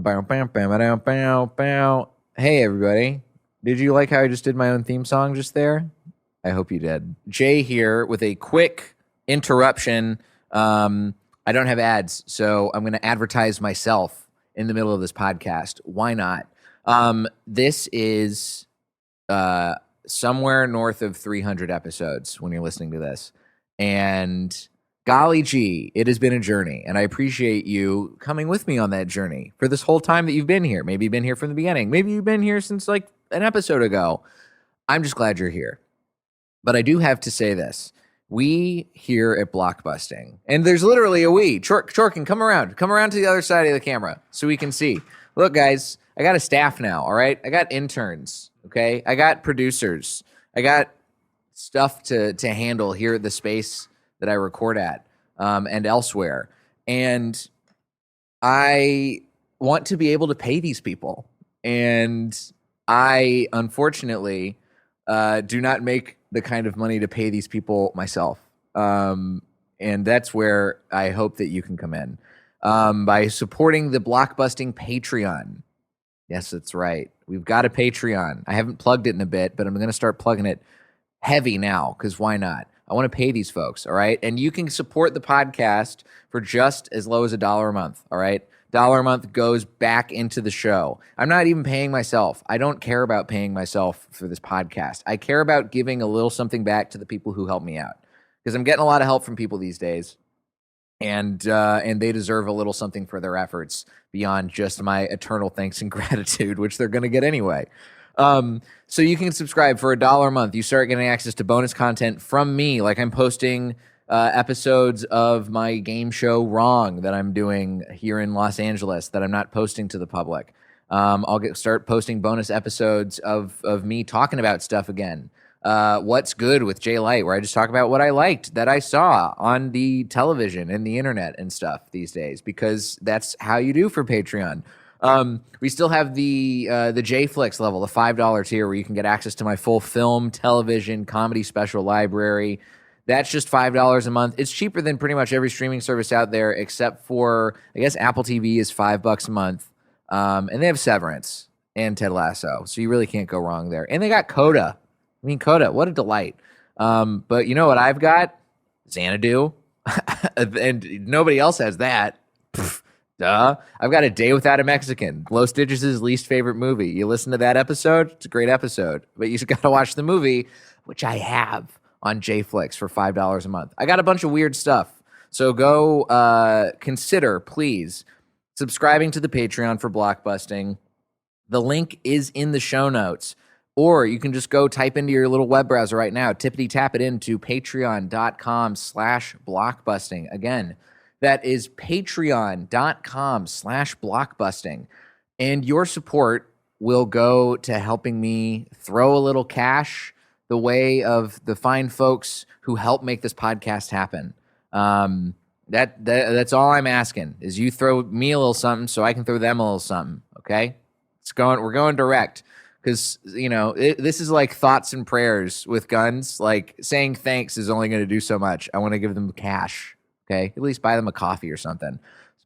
Hey, everybody. Did you like how I just did my own theme song just there? I hope you did. Jay here with a quick interruption. I don't have ads, so I'm going to advertise myself in the middle of this podcast. Why not? This is somewhere north of 300 episodes when you're listening to this. And golly gee, it has been a journey. And I appreciate you coming with me on that journey for this whole time that you've been here. Maybe you've been here from the beginning. Maybe you've been here since like an episode ago. I'm just glad you're here. But I do have to say this. We here at Blockbusting, and there's literally a we. Chorkin, come around to the other side of the camera so we can see. Look, guys, I got a staff now, all right? I got interns, okay? I got producers. I got stuff to handle here at the space that I record at and elsewhere. And I want to be able to pay these people. And I, unfortunately, do not make the kind of money to pay these people myself. And that's where I hope that you can come in by supporting the Blockbusting Patreon. Yes, that's right. We've got a Patreon. I haven't plugged it in a bit, but I'm going to start plugging it heavy now because why not? I want to pay these folks, all right? And you can support the podcast for just as low as $1 a month, all right? $1 a month goes back into the show. I'm not even paying myself. I don't care about paying myself for this podcast. I care about giving a little something back to the people who help me out because I'm getting a lot of help from people these days, and they deserve a little something for their efforts beyond just my eternal thanks and gratitude, which they're going to get anyway. So you can subscribe for $1 a month. You start getting access to bonus content from me, like I'm posting episodes of my game show Wrong that I'm doing here in Los Angeles that I'm not posting to the public. I'll start posting bonus episodes of me talking about stuff again. What's Good with Jay Light, where I just talk about what I liked that I saw on the television and the internet and stuff these days, because that's how you do for Patreon. We still have the JFlix level, the $5 tier, where you can get access to my full film, television, comedy special library. That's just $5 a month. It's cheaper than pretty much every streaming service out there, except for, I guess, Apple TV is $5 a month. And they have Severance and Ted Lasso, so you really can't go wrong there. And they got Coda. I mean, Coda, what a delight. But you know what I've got? Xanadu. And nobody else has that. Pfft, duh. I've got A Day Without a Mexican, Los Digits' least favorite movie. You listen to that episode, it's a great episode. But you just got to watch the movie, which I have on JFlix for $5 a month. I got a bunch of weird stuff. So go consider, please, subscribing to the Patreon for Blockbusting. The link is in the show notes. Or you can just go type into your little web browser right now, tippity-tap it into patreon.com/blockbusting. Again, that is patreon.com/blockbusting. And your support will go to helping me throw a little cash the way of the fine folks who help make this podcast happen. That's all I'm asking is you throw me a little something so I can throw them a little something. Okay, we're going direct because this is like thoughts and prayers with guns. Like saying thanks is only going to do so much. I want to give them cash. Okay, at least buy them a coffee or something.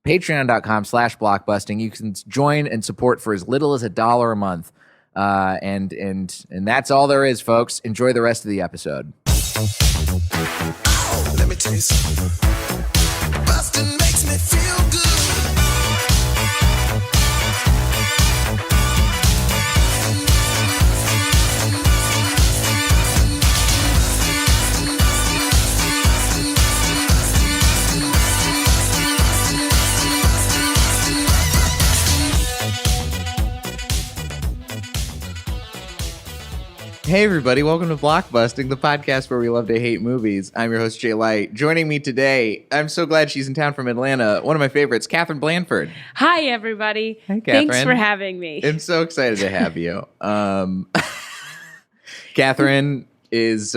Patreon.com/blockbusting. You can join and support for as little as $1 a month. And that's all there is, folks. Enjoy the rest of the episode. Oh, let me tell you something. Bustin' makes me feel good. Hey everybody, welcome to Blockbusting, the podcast where we love to hate movies. I'm your host, Jay Light. Joining me today, I'm so glad she's in town from Atlanta, one of my favorites, Katherine Blanford. Hi everybody. Hey, Katherine. Thanks for having me. I'm so excited to have you. Catherine is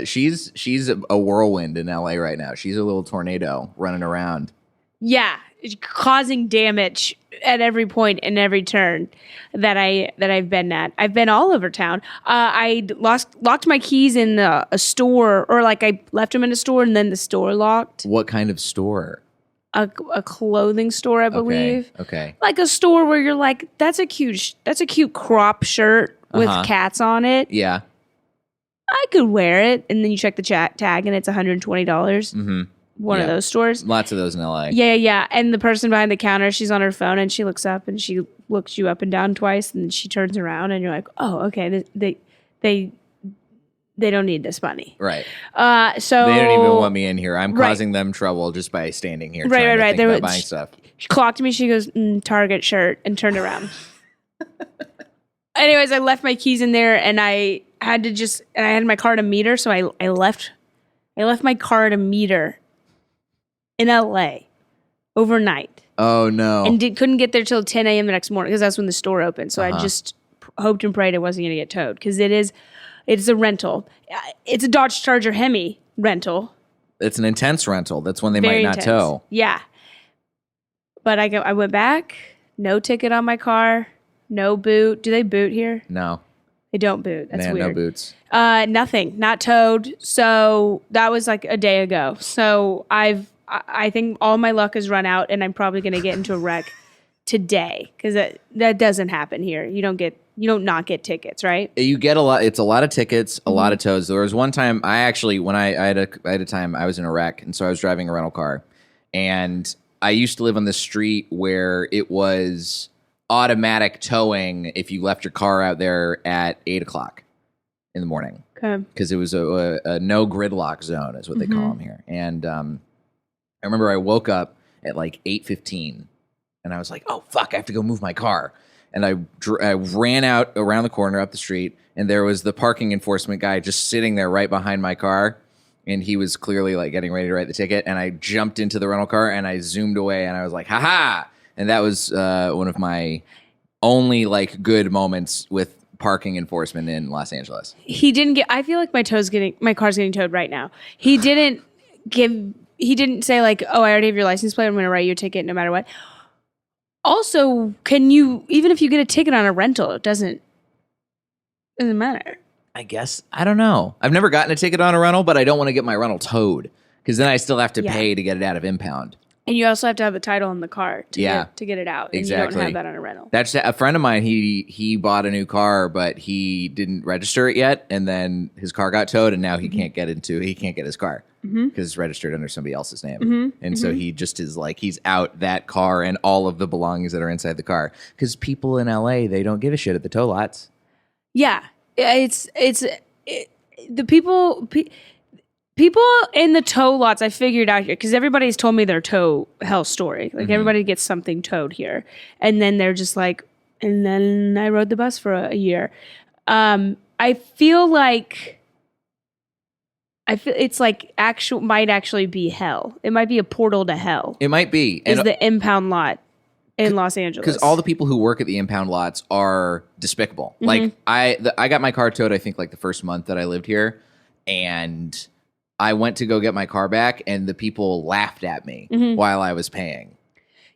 she's a whirlwind in LA right now. She's a little tornado running around. Yeah, causing damage at every point and every turn that I've been at. I've been all over town. I locked my keys in a store, or like I left them in a store and then the store locked. What kind of store? a clothing store, I believe. Okay. Like a store where you're like, that's a cute crop shirt with cats on it. Yeah. I could wear it. And then you check the tag and it's $120. Mm-hmm. One of those stores. Lots of those in LA. Yeah. And the person behind the counter, she's on her phone and she looks up and she looks you up and down twice and then she turns around and you're like, oh, okay. They don't need this money. Right. So they don't even want me in here. I'm causing them trouble just by standing here trying to think about buying stuff. She clocked me. She goes, Target shirt, and turned around. Anyways, I left my keys in there, and I had my car at a meter, so I left my car at a meter in LA overnight. Oh no! And couldn't get there till 10 a.m. the next morning because that's when the store opened. So I just hoped and prayed it wasn't going to get towed because it's a rental. It's a Dodge Charger Hemi rental. It's an intense rental. That's one they Very might not intense. tow. Yeah. But I went back, no ticket on my car, no boot. Do they boot here? No. They don't boot. That's Man, weird. no boots. Nothing. Not towed. So that was like a day ago. So I think all my luck has run out and I'm probably going to get into a wreck today because that doesn't happen here. You don't not get tickets, right? You get a lot. It's a lot of tickets, a lot of tows. There was one time I actually, when I had a time I was in a wreck, and so I was driving a rental car, and I used to live on the street where it was automatic towing if you left your car out there at 8:00 in the morning. Okay. Because it was a no gridlock zone is what they call them here. And I remember I woke up at like 8:15, and I was like, "Oh fuck, I have to go move my car." And I ran out around the corner up the street, and there was the parking enforcement guy just sitting there right behind my car. And he was clearly like getting ready to write the ticket. And I jumped into the rental car and I zoomed away and I was like, ha ha. And that was one of my only like good moments with parking enforcement in Los Angeles. I feel like my car's getting towed right now. He didn't say like, oh, I already have your license plate. I'm going to write you a ticket no matter what. Also, even if you get a ticket on a rental, it doesn't matter. I guess. I don't know. I've never gotten a ticket on a rental, but I don't want to get my rental towed because then I still have to pay to get it out of impound. And you also have to have the title in the car to get it out. And exactly. you don't have that on a rental. That's a friend of mine. He bought a new car, but he didn't register it yet, and then his car got towed, and now he can't get his car because it's registered under somebody else's name. And so he just is like he's out that car and all of the belongings that are inside the car because people in LA they don't give a shit at the tow lots. Yeah, the people in the tow lots. I figured out here because everybody's told me their tow hell story. Like everybody gets something towed here, and then they're just like, and then I rode the bus for a year. I feel it's like might actually be hell. It might be a portal to hell. It might be. Is the impound lot in Los Angeles. Because all the people who work at the impound lots are despicable. Like I got my car towed, I think like the first month that I lived here, and I went to go get my car back, and the people laughed at me while I was paying.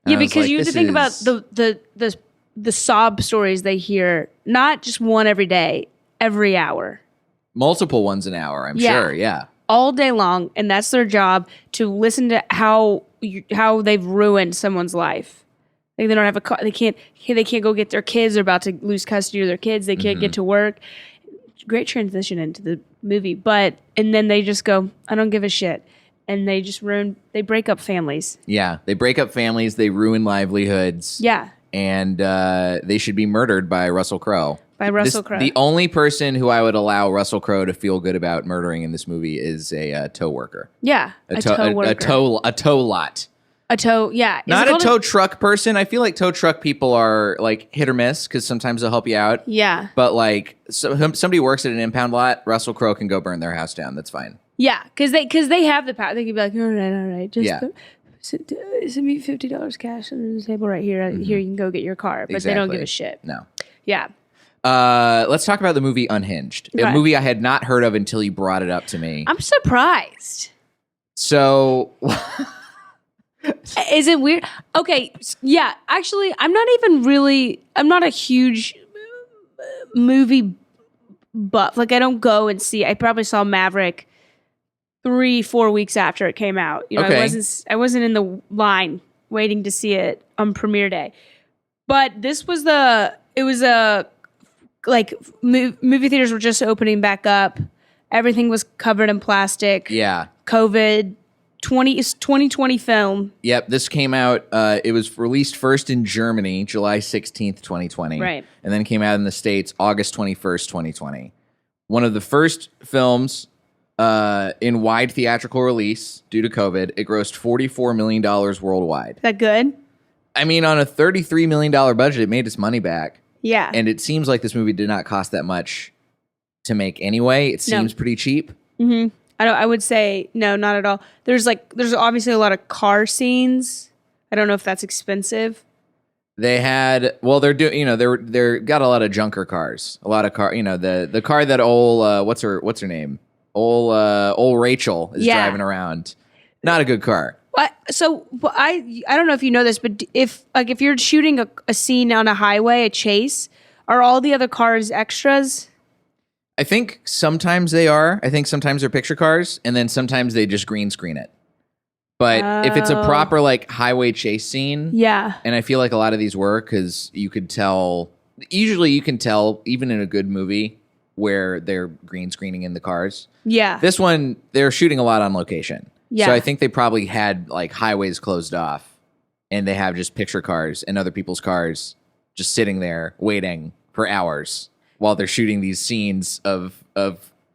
And because you have to think about the sob stories they hear, not just one every day, every hour. Multiple ones an hour, I'm sure, yeah. All day long, and that's their job, to listen to how they've ruined someone's life. Like they don't have a car, they can't go get their kids, they're about to lose custody of their kids, they can't get to work. Great transition into the movie, and then they just go, I don't give a shit. And they just they break up families. Yeah, they break up families, they ruin livelihoods. Yeah. And they should be murdered by Russell Crowe. Russell Crowe. The only person who I would allow Russell Crowe to feel good about murdering in this movie is a tow worker. Yeah, a tow worker. A tow lot. A tow, yeah. Not a tow truck person. I feel like tow truck people are like hit or miss because sometimes they'll help you out. Yeah. But like somebody works at an impound lot, Russell Crowe can go burn their house down. That's fine. Yeah, because they have the power. They can be like, all right, just send me $50 cash on the table right here. Here you can go get your car. But they don't give a shit. No. Yeah. Let's talk about the movie Unhinged. A movie I had not heard of until you brought it up to me. I'm surprised. So... Is it weird? Okay, yeah. Actually, I'm not a huge movie buff. Like, I don't go and see. I probably saw Maverick 3-4 weeks after it came out. You know, Okay. I wasn't in the line waiting to see it on premiere day. But this was movie theaters were just opening back up. Everything was covered in plastic. Yeah. COVID 2020 film. Yep, this came out, it was released first in Germany, July 16th, 2020. Right. And then came out in the States, August 21st, 2020. One of the first films in wide theatrical release due to COVID. It grossed $44 million worldwide. Is that good? I mean, on a $33 million budget, it made its money back. Yeah. And it seems like this movie did not cost that much to make anyway. It seems pretty cheap. Mm-hmm. I would say no, not at all. There's obviously a lot of car scenes. I don't know if that's expensive. They had, well, they're doing, you know, they're got a lot of junker cars, a lot of car, you know, the car that what's her name, old Rachel is driving around. Not a good car. So I don't know if you know this, but if you're shooting a scene on a highway, a chase, are all the other cars extras? I think sometimes they are. I think sometimes they're picture cars, and then sometimes they just green screen it. But if it's a proper like highway chase scene, yeah, and I feel like a lot of these were, because you could tell. Usually, you can tell even in a good movie where they're green screening in the cars. Yeah, This one, they're shooting a lot on location. Yeah. So I think they probably had like highways closed off, and they have just picture cars and other people's cars just sitting there waiting for hours while they're shooting these scenes of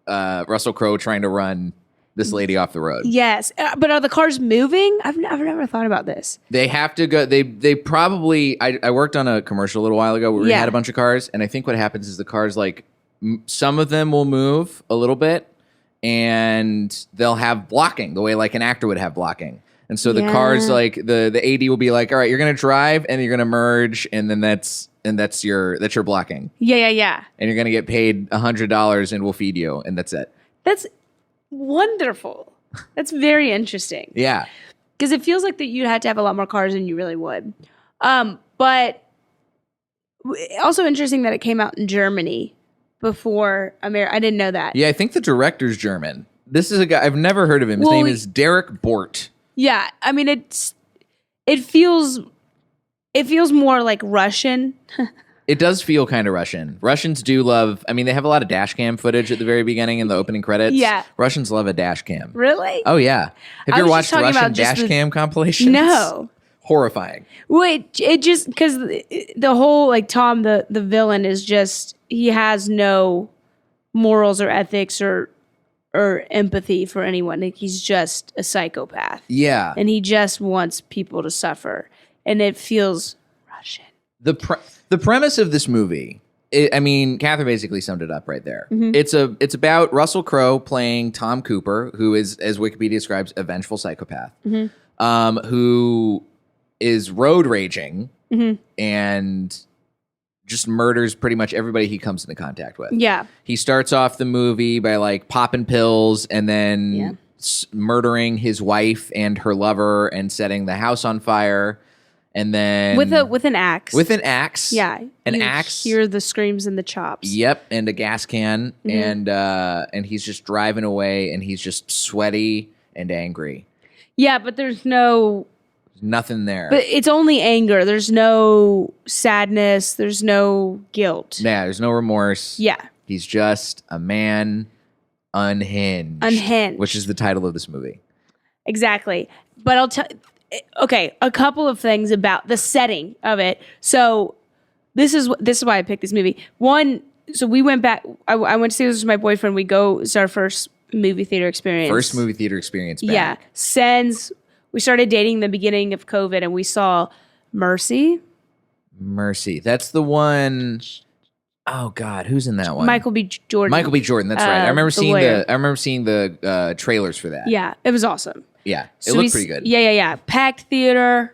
Russell Crowe trying to run this lady off the road. Yes, but are the cars moving? I've never thought about this. They have to go. They probably. I worked on a commercial a little while ago where we had a bunch of cars, and I think what happens is the cars, like some of them will move a little bit, and they'll have blocking the way like an actor would have blocking. And so the cars, like the AD will be like, all right, you're gonna drive and you're gonna merge, and then that's your blocking. Yeah. And you're gonna get paid $100 and we'll feed you, and that's it. That's wonderful. That's very interesting. Yeah. Because it feels like that you'd have to have a lot more cars than you really would. But also interesting that it came out in Germany before America. I didn't know that. Yeah, I think the director's German. This is a guy I've never heard of him. His name is Derek Bort. Yeah, I mean it feels more like Russian. It does feel kind of Russian. Russians do love, I mean, they have a lot of dash cam footage at the very beginning in the opening credits. Yeah. Russians love a dash cam. Really? Oh, yeah. Have you ever watched Russian dash cam compilations? No. Horrifying. Well, it just, because the whole, like, Tom, the villain is just, he has no morals or ethics or empathy for anyone. Like, he's just a psychopath. Yeah. And he just wants people to suffer. And it feels Russian. The premise of this movie, I mean, Katherine basically summed it up right there. Mm-hmm. It's about Russell Crowe playing Tom Cooper, who is, as Wikipedia describes, a vengeful psychopath, who is road raging and just murders pretty much everybody he comes into contact with. Yeah. He starts off the movie by like popping pills and then murdering his wife and her lover and setting the house on fire. And then with an axe. With an axe. Yeah. An you axe. Hear the screams and the chops. Yep, and a gas can, and he's just driving away, and he's just sweaty and angry. Yeah, but there's nothing there. But it's only anger. There's no sadness. There's no guilt. Yeah, there's no remorse. Yeah. He's just a man unhinged. Unhinged. Which is the title of this movie. Exactly. But I'll tell. Okay, a couple of things about the setting of it. So this is why I picked this movie. One, so we went back. I went to see this with my boyfriend. It's our first movie theater experience. First movie theater experience back. Yeah, since we started dating the beginning of COVID, and we saw Mercy. That's the one. Oh God, who's in that one? Michael B. Jordan. That's right. I remember seeing lawyer. the trailers for that. Yeah, it was awesome. Yeah, it looked pretty good. Yeah. Packed theater,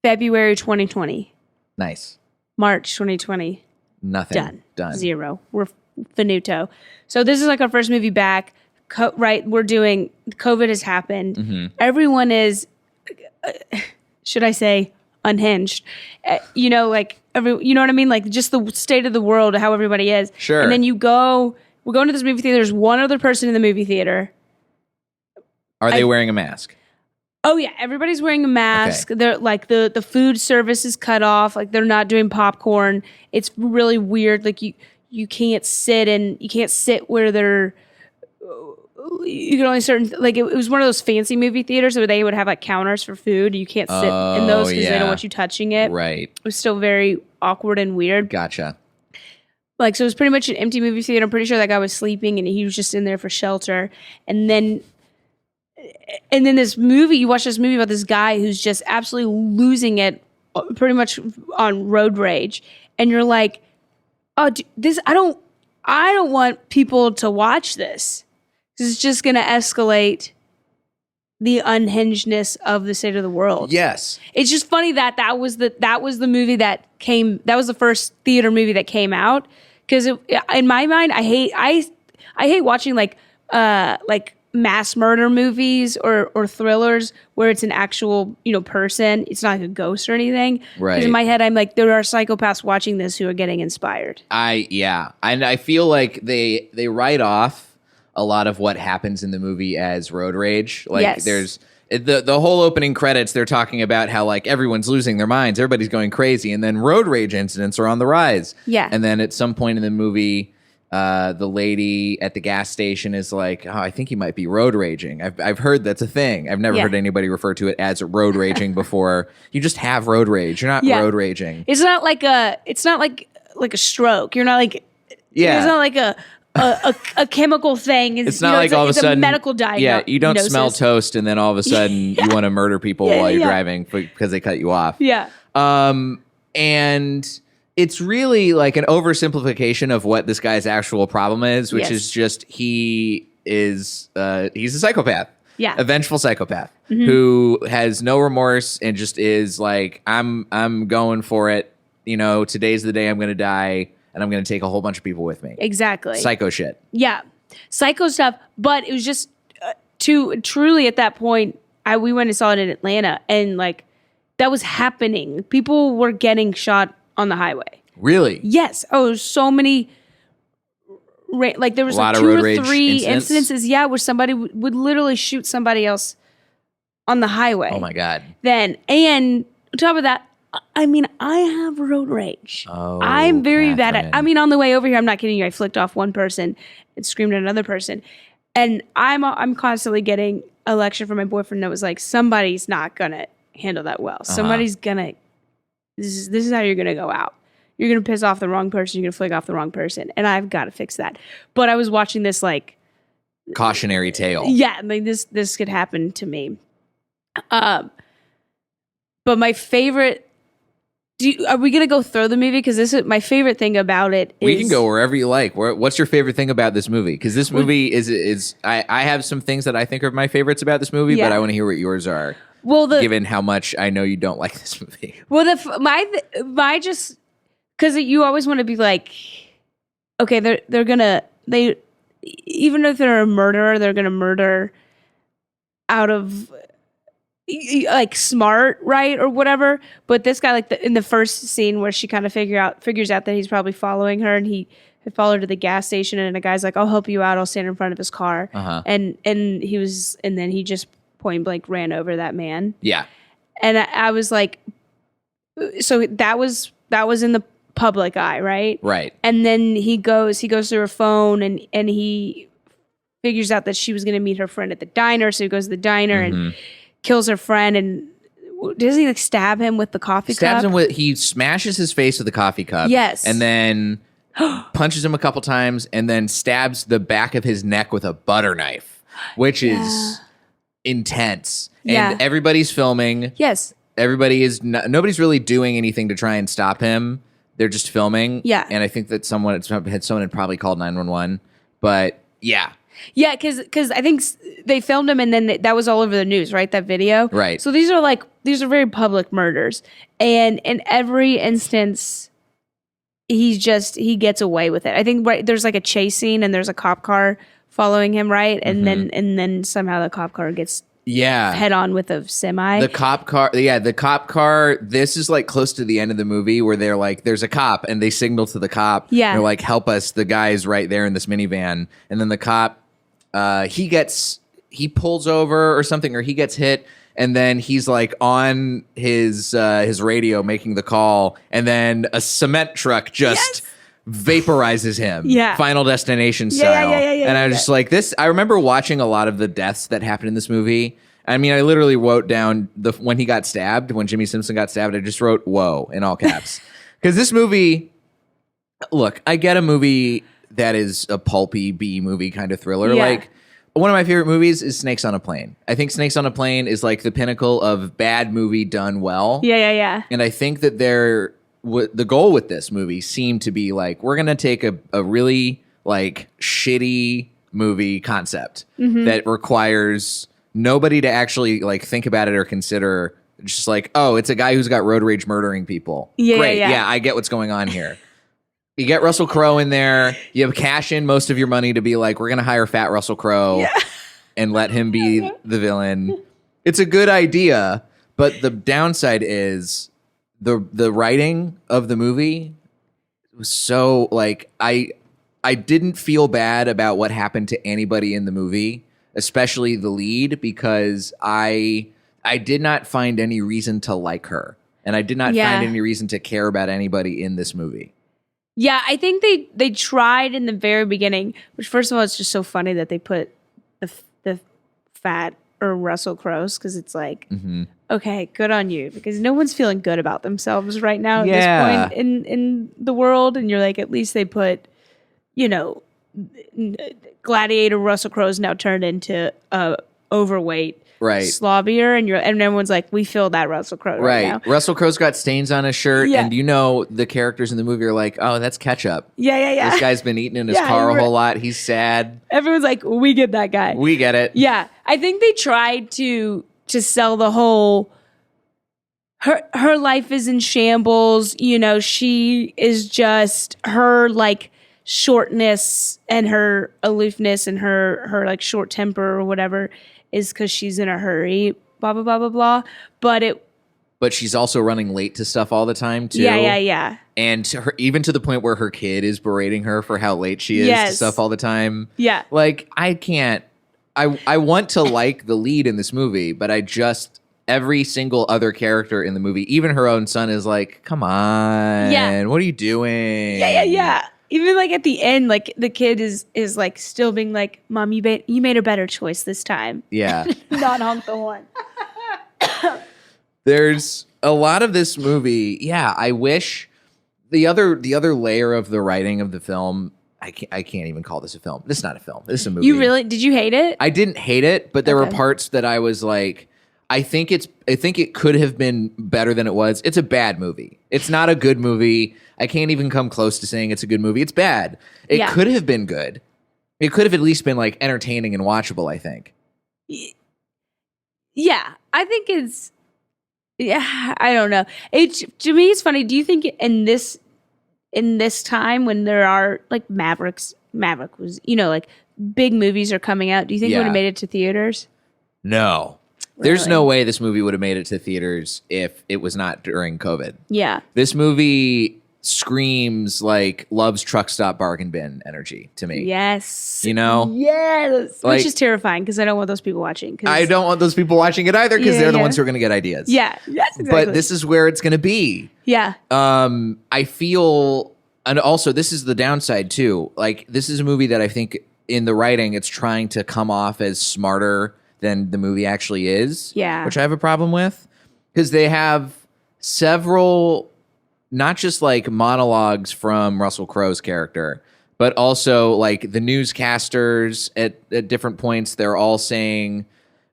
February 2020. Nice. March 2020. Nothing. Done. 0. We're finito. So this is like our first movie back. Right, COVID has happened. Everyone is, should I say, unhinged. You know what I mean? Like just the state of the world, how everybody is. Sure. And then we're going to this movie theater. There's one other person in the movie theater. Are they wearing a mask? Oh yeah, everybody's wearing a mask. Okay. They're like the food service is cut off. Like they're not doing popcorn. It's really weird. Like you can't sit where they're. You can only like it was one of those fancy movie theaters where they would have like counters for food. You can't sit in those because they don't want you touching it. Right. It was still very awkward and weird. Gotcha. Like, so it was pretty much an empty movie theater. I'm pretty sure that guy was sleeping and he was just in there for shelter. And then this movie, you watch this movie about this guy who's just absolutely losing it pretty much on road rage. And you're like, oh, I don't want people to watch this. This is just going to escalate the unhingedness of the state of the world. Yes. It's just funny that was the movie that was the first theater movie that came out. Because in my mind, I hate watching like mass murder movies or thrillers where it's an actual person. It's not like a ghost or anything. Right. Because in my head, I'm like, there are psychopaths watching this who are getting inspired. And I feel like they write off a lot of what happens in the movie as road rage. Like yes. There's the whole opening credits. They're talking about how like everyone's losing their minds, everybody's going crazy, and then road rage incidents are on the rise. Yeah. And then at some point in the movie, the lady at the gas station is like, "Oh, I think he might be road raging." I've heard that's a thing. I've never heard anybody refer to it as road raging before. You just have road rage. You're not road raging. It's not like a stroke. You're not like It's not like a chemical thing. It's not like all of a sudden a medical diagnosis. Yeah, you don't smell toast and then all of a sudden you want to murder people while you're driving because they cut you off. Yeah. And it's really like an oversimplification of what this guy's actual problem is, which is just he's a psychopath. Yeah. A vengeful psychopath who has no remorse and just is like, I'm going for it. Today's the day I'm going to die. And I'm going to take a whole bunch of people with me. Exactly. Psycho shit. Yeah. Psycho stuff. But it was just truly at that point, we went and saw it in Atlanta. And like that was happening. People were getting shot on the highway. Really? Yes. Oh, so many. Like there was like 2 or 3 incidences. Yeah. Where somebody would literally shoot somebody else on the highway. Oh my God. And on top of that, I mean, I have road rage. Oh, I'm very bad at. Katherine. I mean, on the way over here, I'm not kidding you. I flicked off one person and screamed at another person, and I'm constantly getting a lecture from my boyfriend that was like, somebody's not gonna handle that well. Somebody's gonna. This is how you're gonna go out. You're gonna piss off the wrong person. You're gonna flick off the wrong person, and I've got to fix that. But I was watching this like cautionary tale. Yeah, like this could happen to me. But my favorite. Are we going to go through the movie? Because this is my favorite thing about it. We can go wherever you like. What's your favorite thing about this movie? Because this movie is I have some things that I think are my favorites about this movie, but I want to hear what yours are. Well, given how much I know you don't like this movie. Well, my just because you always want to be like, okay, they even if they're a murderer, they're gonna murder out of. Like smart, right, or whatever. But this guy, like in the first scene where she kind of figures out that he's probably following her, and he had followed her to the gas station, and a guy's like, "I'll help you out. I'll stand in front of his car." And then he just point blank ran over that man. Yeah, and I was like, so that was in the public eye, right? Right. And then he goes through her phone, and he figures out that she was going to meet her friend at the diner, so he goes to the diner and kills her friend, and does he like stab him with the coffee cup? He smashes his face with the coffee cup. Yes. And then punches him a couple times and then stabs the back of his neck with a butter knife, which is intense. And everybody's filming. Yes. Nobody's really doing anything to try and stop him. They're just filming. Yeah. And I think that someone had probably called 911. But yeah. Yeah, because I think they filmed him, and then that was all over the news, right? That video, right? So these are very public murders, and in every instance, he gets away with it. I think there's like a chase scene, and there's a cop car following him, right? And then somehow the cop car gets head on with a semi. The cop car. This is like close to the end of the movie where they're like, there's a cop, and they signal to the cop. Yeah, they're like, help us. The guy's right there in this minivan, and then the cop. He gets he pulls over or something, or he gets hit, and then he's like on his radio making the call, and then a cement truck just vaporizes him. Yeah. Final Destination style. Yeah, and I was just like, this. I remember watching a lot of the deaths that happened in this movie. I mean, I literally wrote down when he got stabbed, when Jimmy Simpson got stabbed. I just wrote "whoa" in all caps because this movie. Look, I get a movie that is a pulpy B movie kind of thriller. Yeah. Like, one of my favorite movies is Snakes on a Plane. I think Snakes on a Plane is like the pinnacle of bad movie done well. Yeah. And I think that the goal with this movie seemed to be like, we're going to take a really like shitty movie concept that requires nobody to actually like think about it or consider. Just like, oh, it's a guy who's got road rage murdering people. Yeah, Great. yeah. Yeah, I get what's going on here. You get Russell Crowe in there. You have cash in most of your money to be like, we're going to hire fat Russell Crowe and let him be the villain. It's a good idea, but the downside is the writing of the movie was so like I didn't feel bad about what happened to anybody in the movie, especially the lead, because I did not find any reason to like her, and I did not find any reason to care about anybody in this movie. Yeah, I think they tried in the very beginning, which first of all, it's just so funny that they put the fat or Russell Crowe's, because it's like, okay, good on you, because no one's feeling good about themselves right now at this point in the world, and you're like, at least they put, Gladiator Russell Crowe's now turned into overweight. Right. Slobbier, and everyone's like, we feel that Russell Crowe right now. Russell Crowe's got stains on his shirt, and the characters in the movie are like, oh, that's ketchup. Yeah. This guy's been eating in his car a whole lot. He's sad. Everyone's like, we get that guy. We get it. Yeah. I think they tried to sell the whole her life is in shambles, she is just her like shortness and her aloofness and her like short temper or whatever is because she's in a hurry, blah, blah, blah, blah, blah. But she's also running late to stuff all the time, too. Yeah. And even to the point where her kid is berating her for how late she is to stuff all the time. Yeah. Like, I can't. I want to like the lead in this movie, but every single other character in the movie, even her own son, is like, come on. Yeah. What are you doing? Yeah. Even like at the end, like the kid is like still being like, Mom, you made a better choice this time. Yeah. Not honk the horn. There's a lot of this movie. Yeah, I wish the other layer of the writing of the film. I can't even call this a film. This is not a film. This is a movie. Did you hate it? I didn't hate it, but there were parts that I was like, I think it could have been better than it was. It's a bad movie. It's not a good movie. I can't even come close to saying it's a good movie. It's bad. It could have been good. It could have at least been like entertaining and watchable, I think. Yeah, I think it's. Yeah, I don't know. To me, it's funny. Do you think in this time when there are like Maverick was, like big movies are coming out, do you think it would have made it to theaters? No. Really? There's no way this movie would have made it to theaters if it was not during COVID. Yeah. This movie screams like Love's Truck Stop Bargain Bin energy to me. Yes. Yes. Which is terrifying because I don't want those people watching. I don't want those people watching it either because they're the ones who are going to get ideas. Yeah. Yes, exactly. But this is where it's going to be. Yeah. I feel, and also this is the downside too. Like, this is a movie that I think in the writing, it's trying to come off as smarter than the movie actually is. Yeah. Which I have a problem with because they have several, not just like monologues from Russell Crowe's character, but also like the newscasters at different points. They're all saying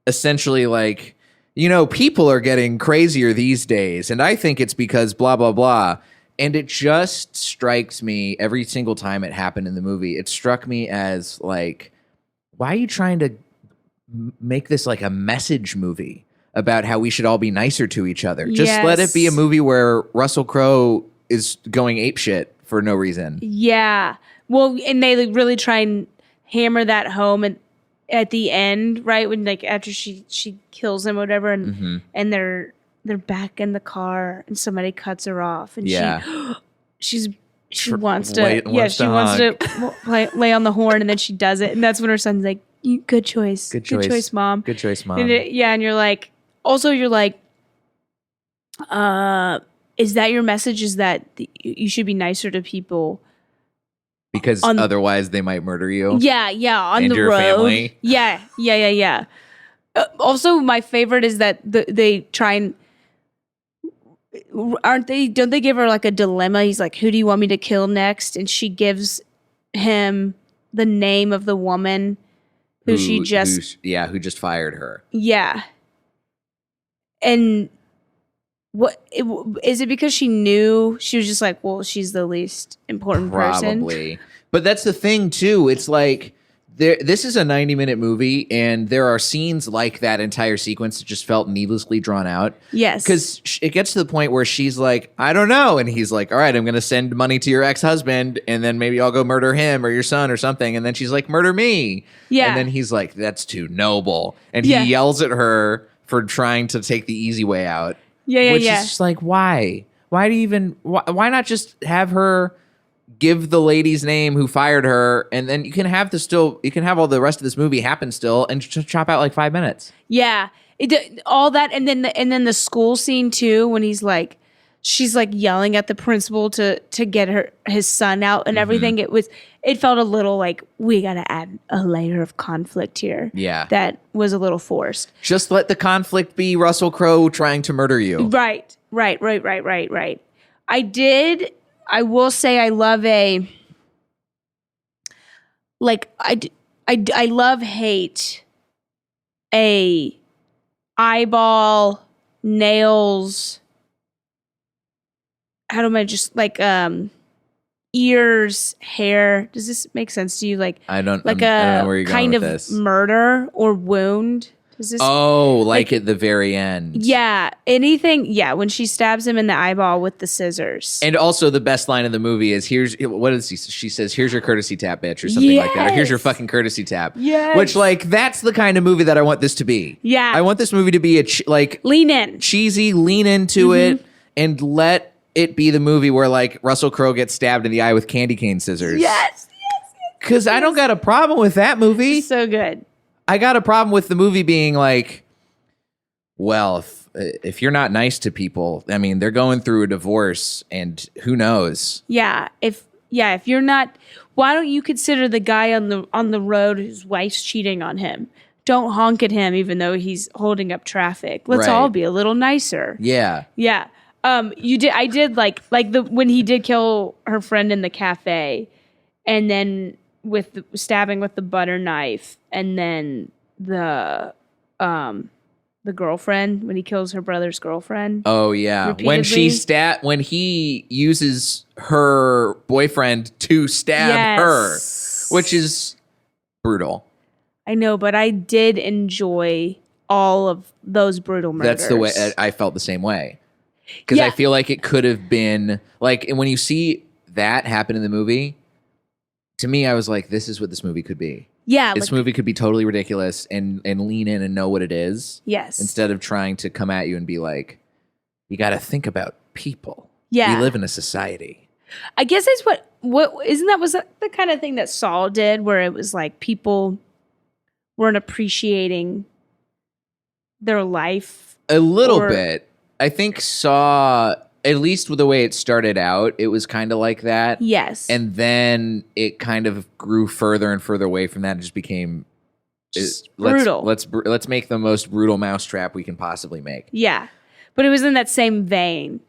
essentially like, people are getting crazier these days. And I think it's because blah, blah, blah. And it just strikes me every single time it happened in the movie. It struck me as like, why are you trying to make this like a message movie about how we should all be nicer to each other? Just let it be a movie where Russell Crowe is going apeshit for no reason. Yeah. Well, and they really try and hammer that home at the end, right? When like after she kills him or whatever, and and they're back in the car and somebody cuts her off, and she wants to lay on the horn, and then she does it, and that's when her son's like, Good choice. Good choice. Good choice, mom. Good choice, mom. And and you're like, also you're like, is that your message? Is that you should be nicer to people? Because otherwise they might murder you. Yeah, on and the your road. Family. Yeah. Also, my favorite is that they try and don't they give her like a dilemma? He's like, who do you want me to kill next? And she gives him the name of the woman who just fired her. Yeah. And is it because she knew she was just like, well, she's the least important person? Probably. But that's the thing too. It's like this is a 90-minute movie, and there are scenes like that entire sequence that just felt needlessly drawn out. Yes. Because it gets to the point where she's like, I don't know. And he's like, all right, I'm going to send money to your ex-husband, and then maybe I'll go murder him or your son or something. And then she's like, murder me. Yeah. And then he's like, that's too noble. And he yells at her for trying to take the easy way out. Which is just like, why? Why do you even? Why not just have her give the lady's name who fired her, and then you can have all the rest of this movie happen still, and chop out like 5 minutes. Yeah, all that, and then the school scene too, when she's like yelling at the principal to get his son out and everything. It felt a little like we got to add a layer of conflict here. Yeah, that was a little forced. Just let the conflict be Russell Crowe trying to murder you. Right. I will say I love I love hate a eyeball, nails, how do I just like ears, hair. Does this make sense to you? Like I don't know where you're kind going with of this. murder or wound. Does this like at the very end. Yeah. Anything. Yeah. When she stabs him in the eyeball with the scissors. And also the best line of the movie is she says, here's your courtesy tap, bitch, or something like that. Or here's your fucking courtesy tap. Yes. Which that's the kind of movie that I want this to be. Yeah. I want this movie to be lean in. Cheesy, lean into it and let it be the movie where like Russell Crowe gets stabbed in the eye with candy cane scissors. Yes. Because I don't got a problem with that movie. It's so good. I got a problem with the movie being like, well, if you're not nice to people, I mean, they're going through a divorce and who knows? Yeah. If you're not, why don't you consider the guy on the road whose wife's cheating on him? Don't honk at him even though he's holding up traffic. Let's all be a little nicer. Yeah. Yeah. I did like when he did kill her friend in the cafe, and then with the stabbing with the butter knife, and then the girlfriend when he kills her brother's girlfriend. Oh yeah, repeatedly. when he uses her boyfriend to stab her, which is brutal. I know, but I did enjoy all of those brutal murders. That's the way I felt the same way. Because I feel like it could have been like, and when you see that happen in the movie, to me, I was like, this is what this movie could be. Yeah. This movie could be totally ridiculous and lean in and know what it is. Yes. Instead of trying to come at you and be like, you got to think about people. Yeah. We live in a society. I guess that's was that the kind of thing that Saul did, where it was like people weren't appreciating their life? A little bit. I think Saw, at least with the way it started out, it was kind of like that. Yes. And then it kind of grew further and further away from that and just became brutal. Let's make the most brutal mousetrap we can possibly make. Yeah. But it was in that same vein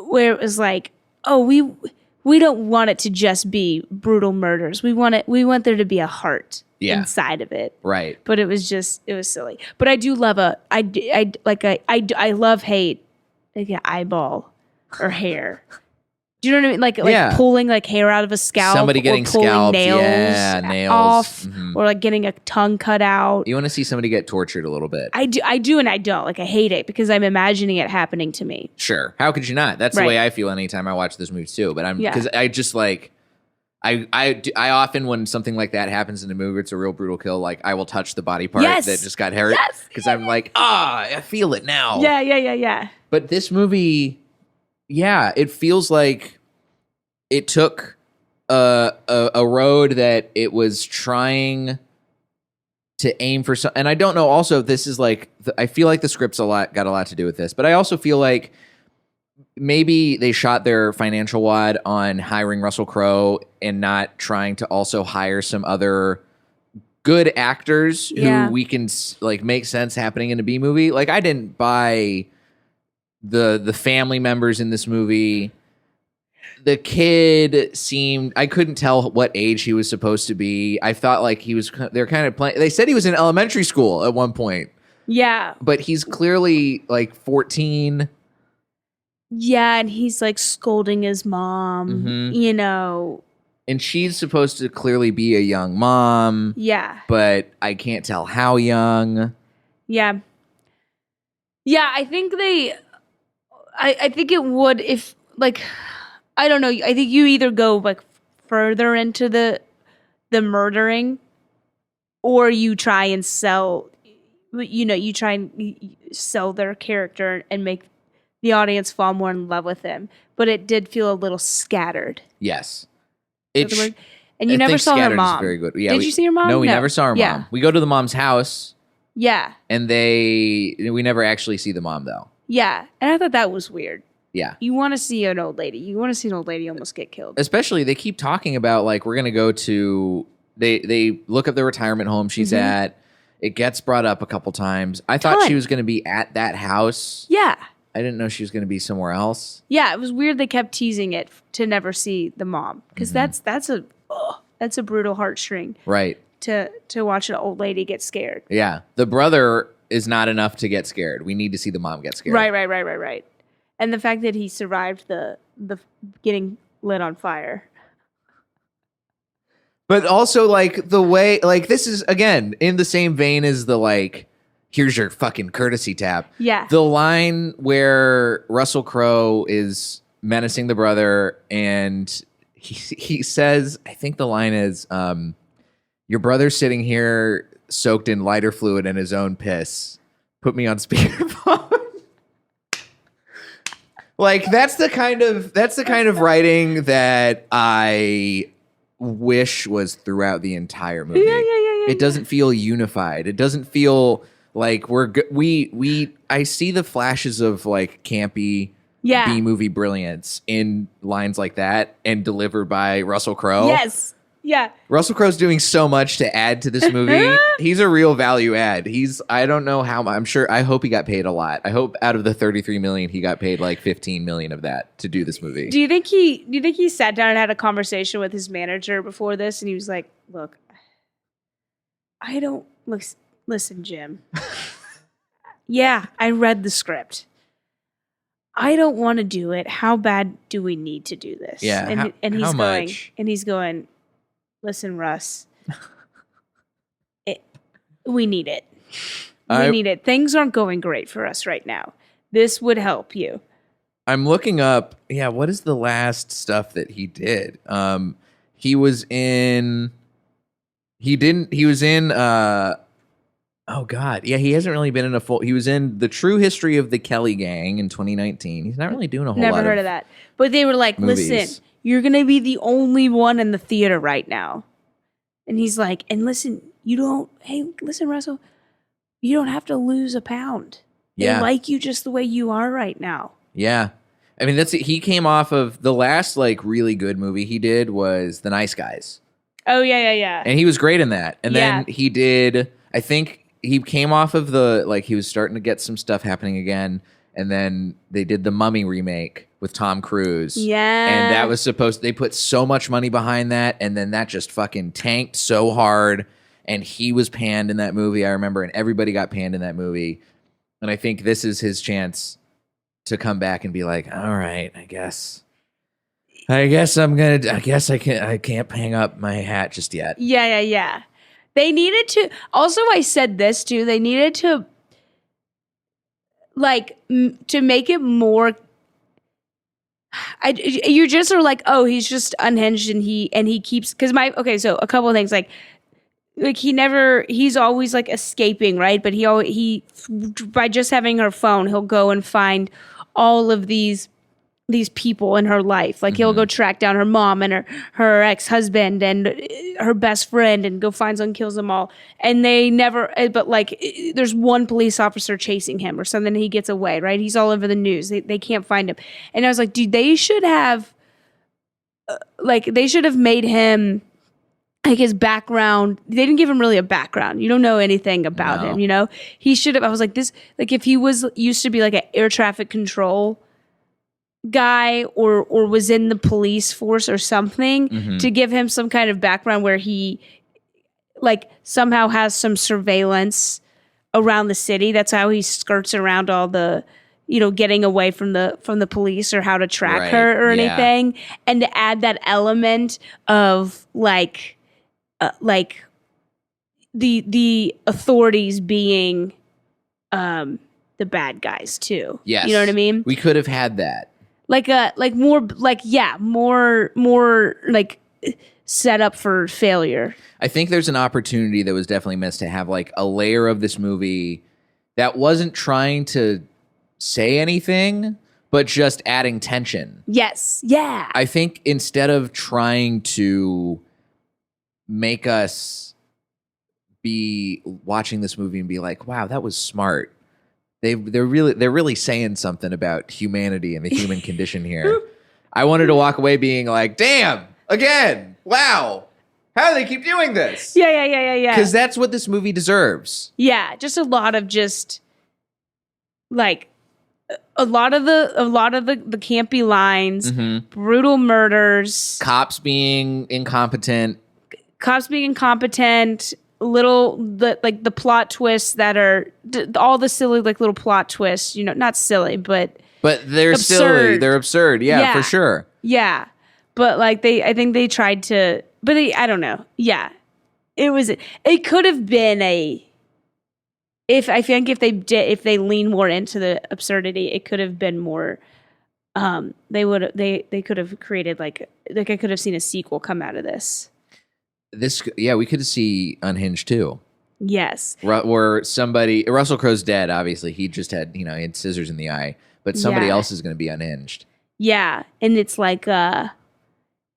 where it was like, oh, we don't want it to just be brutal murders. We want there to be a heart inside of it. Right. But it was silly. But I do love I love hate like an eyeball or hair. Do you know what I mean? Like pulling like hair out of a scalp. Somebody getting or pulling scalped. nails off, or like getting a tongue cut out. You want to see somebody get tortured a little bit. I do and I don't. Like I hate it because I'm imagining it happening to me. Sure. How could you not? That's the way I feel anytime I watch this movie too. But because I just like I often, when something like that happens in a movie, it's a real brutal kill, like I will touch the body part that just got hurt because I'm like, I feel it now. Yeah. But this movie, it feels like it took a road that it was trying to aim for some, and I don't know. Also, this is like I feel like the script's got a lot to do with this, but I also feel like maybe they shot their financial wad on hiring Russell Crowe and not trying to also hire some other good actors who we can like make sense happening in a B movie. Like I didn't buy the family members in this movie. The kid seemed, I couldn't tell what age he was supposed to be. I thought like they're kind of playing. They said he was in elementary school at one point. Yeah. But he's clearly like 14. Yeah, and he's like scolding his mom, you know. And she's supposed to clearly be a young mom. Yeah. But I can't tell how young. Yeah. Yeah, I think I think it would if like, I don't know. I think you either go like further into the murdering, or you try and sell, you try and sell their character and make the audience fall more in love with him. But it did feel a little scattered. Yes. And you never saw her mom. Very good. Yeah, did you see her mom? No, we never saw her Yeah. mom. We go to the mom's house. Yeah. And we never actually see the mom though. Yeah. And I thought that was weird. Yeah. You want to see an old lady. You want to see an old lady almost get killed. Especially they keep talking about like we're going to go to they look up the retirement home she's at. It gets brought up a couple times. I thought she was going to be at that house. Yeah. I didn't know she was going to be somewhere else. Yeah, it was weird they kept teasing it to never see the mom cuz that's a brutal heartstring. Right. To watch an old lady get scared. Yeah. The brother is not enough to get scared. We need to see the mom get scared. Right. And the fact that he survived the getting lit on fire. But also, like, the way, like, this is, again, in the same vein as the, like, here's your fucking courtesy tap. Yeah. The line where Russell Crowe is menacing the brother and he says, I think the line is, your brother's sitting here soaked in lighter fluid and his own piss. Put me on speakerphone. Like that's the kind of writing that I wish was throughout the entire movie. Yeah. It doesn't feel unified. It doesn't feel like I see the flashes of like campy B movie brilliance in lines like that and delivered by Russell Crowe. Yes. Yeah. Russell Crowe's doing so much to add to this movie. He's a real value add. I don't know how much. I hope he got paid a lot. I hope out of the $33 million, he got paid like $15 million of that to do this movie. Do you think he sat down and had a conversation with his manager before this and he was like, look, listen, Jim. Yeah, I read the script. I don't want to do it. How bad do we need to do this? Yeah. He's going, listen, Russ, we need it. We need it. Things aren't going great for us right now. This would help you. I'm looking up. Yeah. What is the last stuff that he did? He was in, oh God. Yeah. He hasn't really been in he was in The True History of the Kelly Gang in 2019. He's not really doing a whole lot. Never heard of that. But they were like, movies. Listen, you're going to be the only one in the theater right now. And he's like, and listen, listen, Russell, you don't have to lose a pound. Yeah. They like you just the way you are right now. Yeah. I mean, he came off of the last like really good movie he did was The Nice Guys. Oh, yeah. And he was great in that. And then he did, I think he came off of he was starting to get some stuff happening again. And then they did the Mummy remake with Tom Cruise. Yeah. And that was they put so much money behind that. And then that just fucking tanked so hard. And he was panned in that movie, I remember. And everybody got panned in that movie. And I think this is his chance to come back and be like, all right, I guess I can't hang up my hat just yet. Yeah. They needed to, also I said this too, they needed to, like, to make it more, you just are like, oh, he's just unhinged and he keeps, so a couple of things, like he's always like escaping, right? But he by just having her phone, he'll go and find all of these these people in her life. Like he'll go track down her mom and her ex-husband and her best friend and go find someone, kills them all. And they never, but like there's one police officer chasing him or something. And he gets away, right? He's all over the news. They can't find him. And I was like, dude, they should have made him, like his background, they didn't give him really a background. You don't know anything about him, you know? He should have, I was like, this, like if he was used to be like an air traffic control guy or was in the police force or something, to give him some kind of background where he like somehow has some surveillance around the city. That's how he skirts around all the, you know, getting away from the police or how to track her or anything. And to add that element of like the authorities being the bad guys too. Yes. You know what I mean? We could have had that. More set up for failure. I think there's an opportunity that was definitely missed to have like a layer of this movie that wasn't trying to say anything, but just adding tension. Yes. Yeah. I think instead of trying to make us be watching this movie and be like, wow, that was smart. They're really saying something about humanity and the human condition here. I wanted to walk away being like, damn, again, wow. How do they keep doing this? Yeah. Because that's what this movie deserves. Yeah, just a lot of just like a lot of the campy lines, brutal murders, Cops being incompetent, the plot twists that are all the silly like little plot twists, you know, not silly, but they're absurd. silly. They're absurd. Yeah, for sure. Yeah. But like I think they tried to, but I don't know. Yeah. It could have been if they lean more into the absurdity, it could have been more, they could have created like I could have seen a sequel come out of this. We could see Unhinged too. Yes. Where Russell Crowe's dead, obviously. He just had, he had scissors in the eye, but somebody else is going to be unhinged. Yeah. And it's like,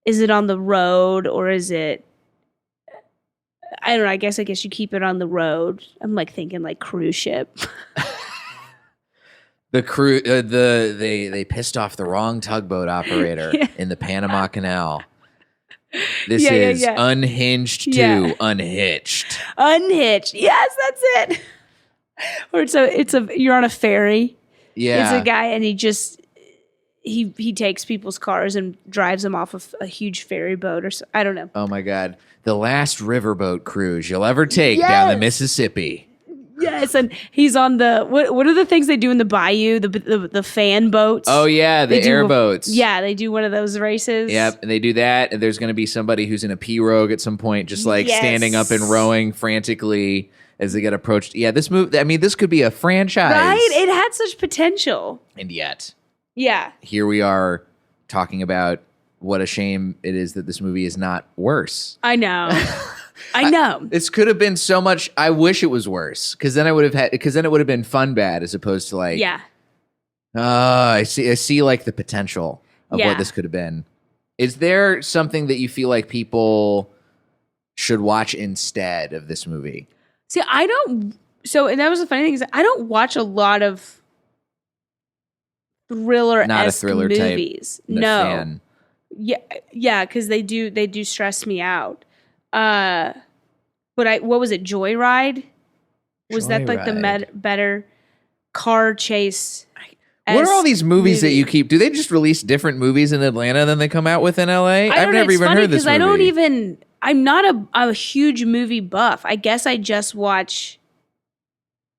is it on the road or is it, I don't know. I guess you keep it on the road. I'm like thinking like cruise ship. The crew, they pissed off the wrong tugboat operator in the Panama Canal. This is Unhinged 2, Unhitched. Unhitched. Yes, that's it. Or you're on a ferry. Yeah. It's a guy and he takes people's cars and drives them off of a huge ferry boat or so. I don't know. Oh my God. The last riverboat cruise you'll ever take down the Mississippi. Yes, and he's on the what are the things they do in the bayou? The fan boats. Oh yeah, the airboats. Yeah, they do one of those races. Yep, and they do that. And there's going to be somebody who's in a pirogue at some point, just like standing up and rowing frantically as they get approached. Yeah, this movie. I mean, this could be a franchise, right? It had such potential, and yet, here we are talking about what a shame it is that this movie is not worse. I know. I know. This could have been so much. I wish it was worse because then it would have been fun bad as opposed to like. Yeah. I see like the potential of what this could have been. Is there something that you feel like people should watch instead of this movie? See, I don't. So, and that was the funny thing is I don't watch a lot of thriller-esque movies. Not a thriller type. Fan. Yeah, because they do stress me out. But what was it? Joyride? Was that like the better car chase? What are all these movies that you keep? Do they just release different movies in Atlanta than they come out with in LA? I've never even heard this movie. I'm not a huge movie buff. I guess I just watch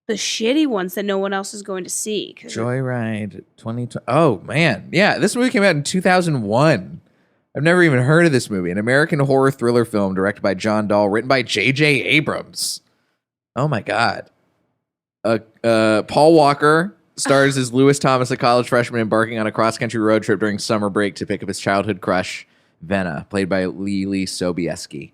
the shitty ones that no one else is going to see. Joyride 2020. Oh man, yeah, this movie came out in 2001. I've never even heard of this movie. An American horror thriller film directed by John Dahl, written by J.J. Abrams. Oh my God. Paul Walker stars as Lewis Thomas, a college freshman embarking on a cross-country road trip during summer break to pick up his childhood crush, Venna, played by Lily Sobieski.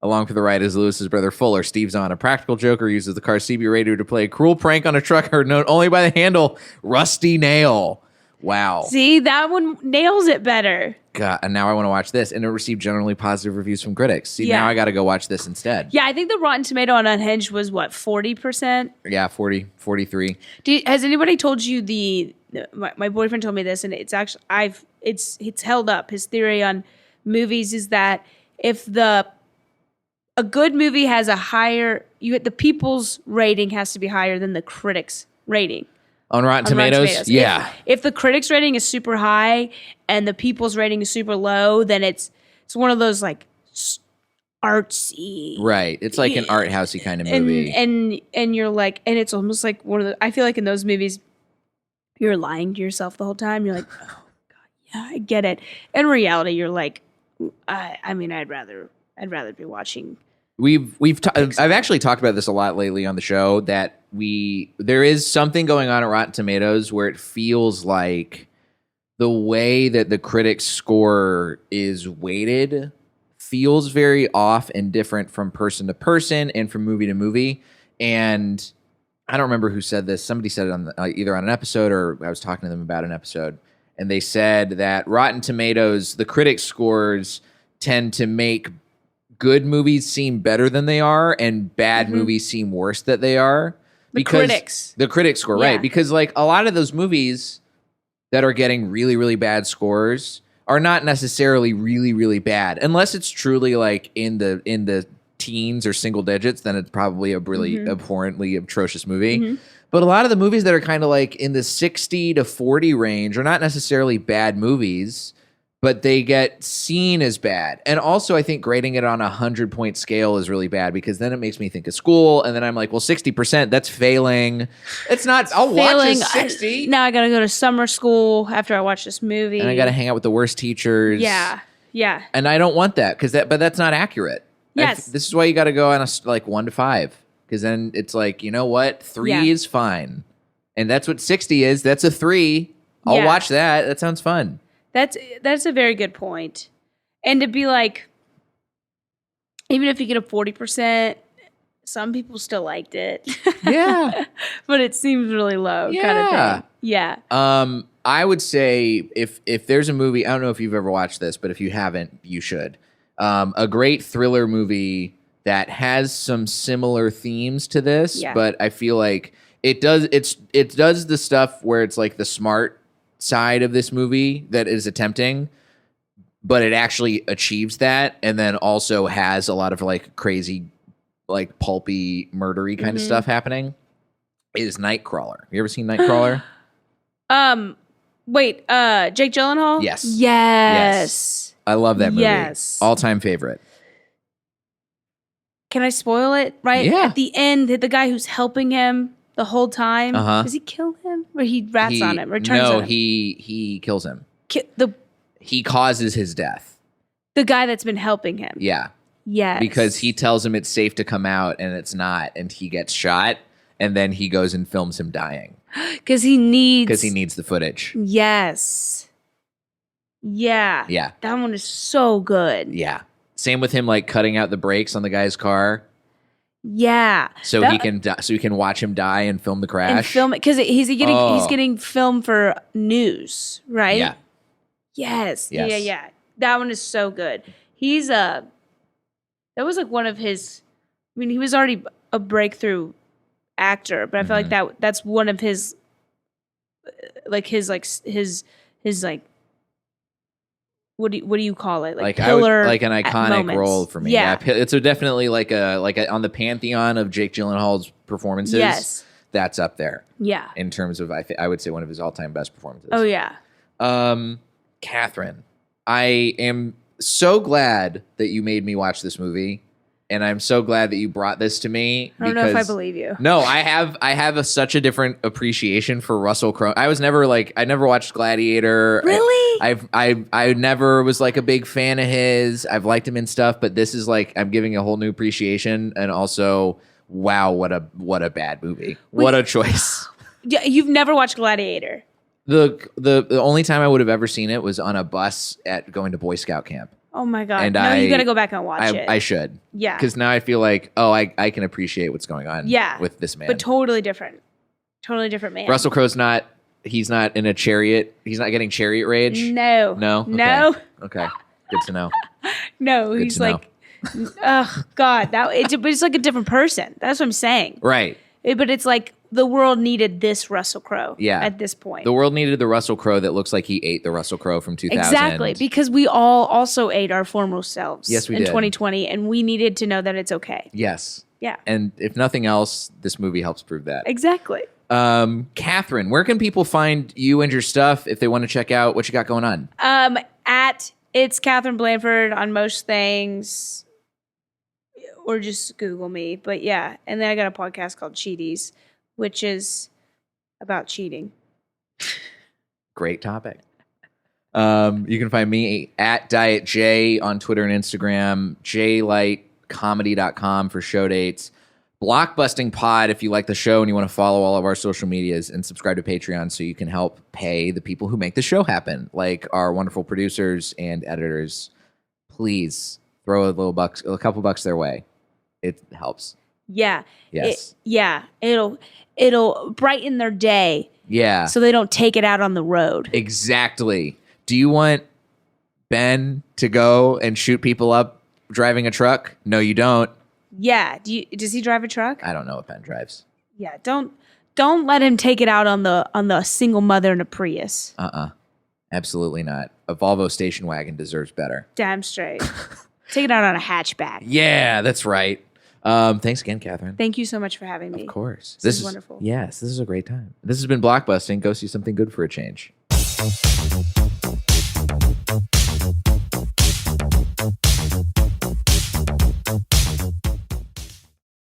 Along for the ride is Lewis's brother Fuller, Steve Zahn, a practical joker, uses the car's CB radio to play a cruel prank on a trucker known only by the handle Rusty Nail. Wow. See, that one nails it better. God, and now I want to watch this. And it received generally positive reviews from critics. See, Yeah. now I got to go watch this instead. Yeah, I think the Rotten Tomato on Unhinged was what, 40%? Yeah, 43. Has anybody told you my boyfriend told me this, and it's actually it's held up. His theory on movies is that if a good movie has a higher, the people's rating has to be higher than the critics' rating. On Rotten Tomatoes? Yeah. If the critics' rating is super high and the people's rating is super low, then it's one of those like artsy. Right. It's like an art housey kind of movie. And you're like, and it's almost like one of the, I feel like in those movies, you're lying to yourself the whole time. You're like, oh God, yeah, I get it. In reality, you're like, I mean, I'd rather be watching. I've actually talked about this a lot lately on the show that there is something going on at Rotten Tomatoes where it feels like the way that the critics score is weighted feels very off and different from person to person and from movie to movie. And I don't remember who said this. Somebody said it on either on an episode or I was talking to them about an episode. And they said that Rotten Tomatoes, the critics scores tend to make good movies seem better than they are and bad movies seem worse than they are. The critics Yeah. right? Because like a lot of those movies that are getting really, really bad scores are not necessarily really, really bad. Unless it's truly like in the teens or single digits, then it's probably a really abhorrently atrocious movie. But a lot of the movies that are kind of like in the 60 to 40 range are not necessarily bad movies, but they get seen as bad. And also I think grading it on a 100-point scale is really bad because then it makes me think of school. And then I'm like, well, 60%, that's failing. It's not, I'll watch a 60. Now I got to go to summer school after I watch this movie. And I got to hang out with the worst teachers. Yeah. Yeah. And I don't want that but that's not accurate. Yes. This is why you got to go on like 1 to 5. Because then it's like, you know what? 3 is fine. And that's what 60 is. That's a 3. I'll watch that. That sounds fun. That's a very good point. And to be like, even if you get a 40%, some people still liked it. Yeah. But it seems really low kind of thing. Yeah. I would say if there's a movie, I don't know if you've ever watched this, but if you haven't, you should. A great thriller movie that has some similar themes to this, but I feel like it does the stuff where it's like the smart side of this movie that is attempting, but it actually achieves that, and then also has a lot of like crazy, like pulpy, murdery kind of stuff happening. Is Nightcrawler? You ever seen Nightcrawler? Wait, Jake Gyllenhaal? Yes. I love that movie. Yes. All-time favorite. Can I spoil it? Right? Yeah. At the end, the guy who's helping him the whole time, does he kill him? Or he rats on him? Or turns on him? He kills him. The He causes his death. guy that's been helping him. Yeah. Yes. Because he tells him it's safe to come out and it's not, and he gets shot, and then he goes and films him dying. Because he needs the footage. Yes. Yeah. Yeah. That one is so good. Yeah. Same with him like cutting out the brakes on the guy's car. Yeah. So he can watch him die and film the crash. And film it because he's getting film for news, right? Yeah. Yes. Yes. Yeah. That one is so good. He's that was like one of his. I mean, he was already a breakthrough actor, but I feel like that's one of his his what do you call it? Like pillar, like an iconic moments. role for me. Yeah. It's definitely like a on the pantheon of Jake Gyllenhaal's performances. Yes. That's up there. Yeah. In terms of I would say one of his all-time best performances. Oh yeah. Katherine, I am so glad that you made me watch this movie, and I'm so glad that you brought this to me. I don't know if I believe you. No, I have such a different appreciation for Russell Crowe. I never watched Gladiator. Really? I never was like a big fan of his. I've liked him in stuff, but this is like I'm giving a whole new appreciation, and also, wow, what a bad movie. What a choice. You've never watched Gladiator? The only time I would have ever seen it was on a bus at going to Boy Scout camp. Oh my God. And you got to go back and watch it. I should. Yeah. Because now I feel like, I can appreciate what's going on with this man. But totally different. Totally different man. Russell Crowe's not he's not in a chariot. He's not getting chariot rage. No. No. No. Okay. Good to know. No. Good He's to know. like, oh God, but it's like a different person. That's what I'm saying. Right. But it's like the world needed this Russell Crowe. Yeah. At this point. The world needed the Russell Crowe that looks like he ate the Russell Crowe from 2000. Exactly, because we all also ate our former selves. Yes, we in did. 2020, and we needed to know that it's okay. Yes. Yeah. And if nothing else, this movie helps prove that. Exactly. Catherine, where can people find you and your stuff if they want to check out what you got going on? At it's Katherine Blanford on most things, or just Google me. But yeah, and then I got a podcast called Cheaties, which is about cheating. Great topic. You can find me at Diet J on Twitter and Instagram, jlightcomedy.com for show dates. Blockbusting Pod if you like the show and you want to follow all of our social medias, and subscribe to Patreon so you can help pay the people who make the show happen, like our wonderful producers and editors. Please throw a couple bucks their way. It helps. Yeah. Yes. It'll brighten their day. Yeah. So they don't take it out on the road. Exactly. Do you want Ben to go and shoot people up driving a truck? No, you don't. Yeah. Does he drive a truck? I don't know if Ben drives. Yeah. Don't let him take it out on the single mother in a Prius. Absolutely not. A Volvo station wagon deserves better. Damn straight. Take it out on a hatchback. Yeah, that's right. Thanks again, Catherine. Thank you so much for having me. Of course. This is wonderful. Yes, this is a great time. This has been Blockbusting. Go see something good for a change.